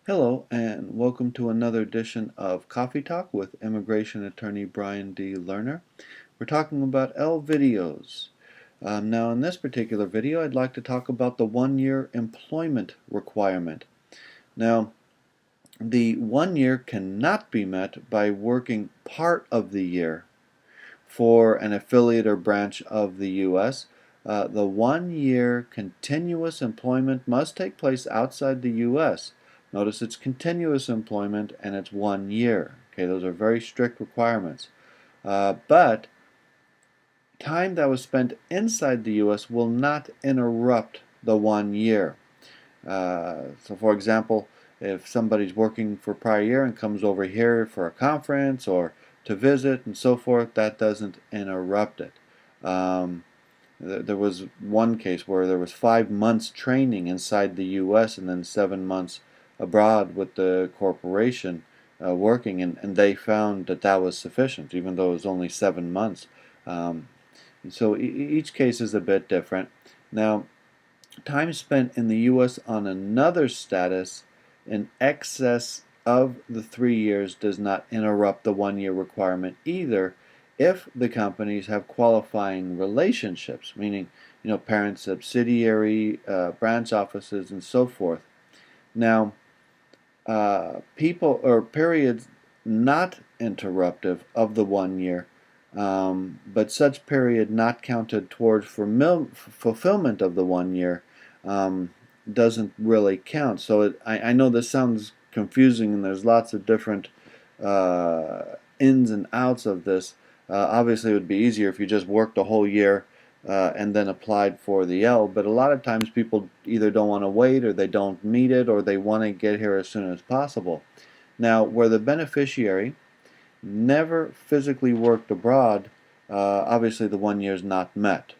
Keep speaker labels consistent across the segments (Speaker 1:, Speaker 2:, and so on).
Speaker 1: Hello and welcome to another edition of Coffee Talk with immigration attorney Brian D. Lerner. We're talking about L videos. Now in this particular video I'd like to talk about the 1-year employment requirement. Now the 1 year cannot be met by working part of the year for an affiliate or branch of the U.S. The 1 year continuous employment must take place outside the U.S. Notice it's continuous employment and it's 1 year. Okay, those are very strict requirements. But time that was spent inside the U.S. will not interrupt the 1 year. So for example, if somebody's working for prior year and comes over here for a conference or to visit and so forth, that doesn't interrupt it. There was one case where there was 5 months training inside the U.S. and then 7 months abroad with the corporation working, and they found that that was sufficient, even though it was only 7 months. So each case is a bit different. Now, time spent in the U.S. on another status in excess of the 3 years does not interrupt the 1 year requirement either if the companies have qualifying relationships, meaning parent subsidiary, branch offices, and so forth. Now, people or periods not interruptive of the 1 year, but such period not counted towards fulfillment of the 1 year doesn't really count. So I know this sounds confusing and there's lots of different ins and outs of this. Obviously it would be easier if you just worked a whole year and then applied for the L, but a lot of times people either don't want to wait or they don't need it or they want to get here as soon as possible. Now, where the beneficiary never physically worked abroad, obviously the 1 year is not met.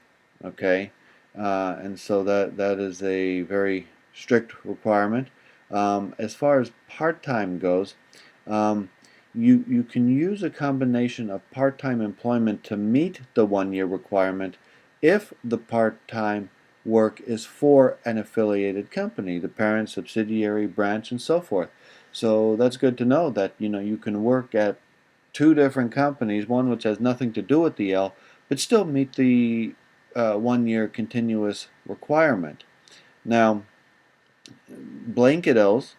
Speaker 1: Okay, and so that is a very strict requirement. As far as part-time goes, you can use a combination of part-time employment to meet the 1 year requirement if the part-time work is for an affiliated company, the parent, subsidiary, branch, and so forth. So that's good to know that you can work at 2 different companies, one which has nothing to do with the L, but still meet the 1 year continuous requirement. Now, blanket Ls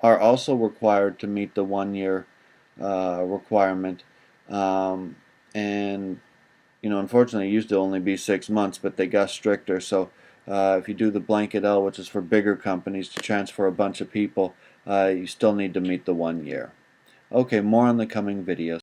Speaker 1: are also required to meet the 1 year requirement, and unfortunately it used to only be 6 months, but they got stricter. So if you do the blanket L, which is for bigger companies to transfer a bunch of people, you still need to meet the 1 year. Okay, more on the coming videos.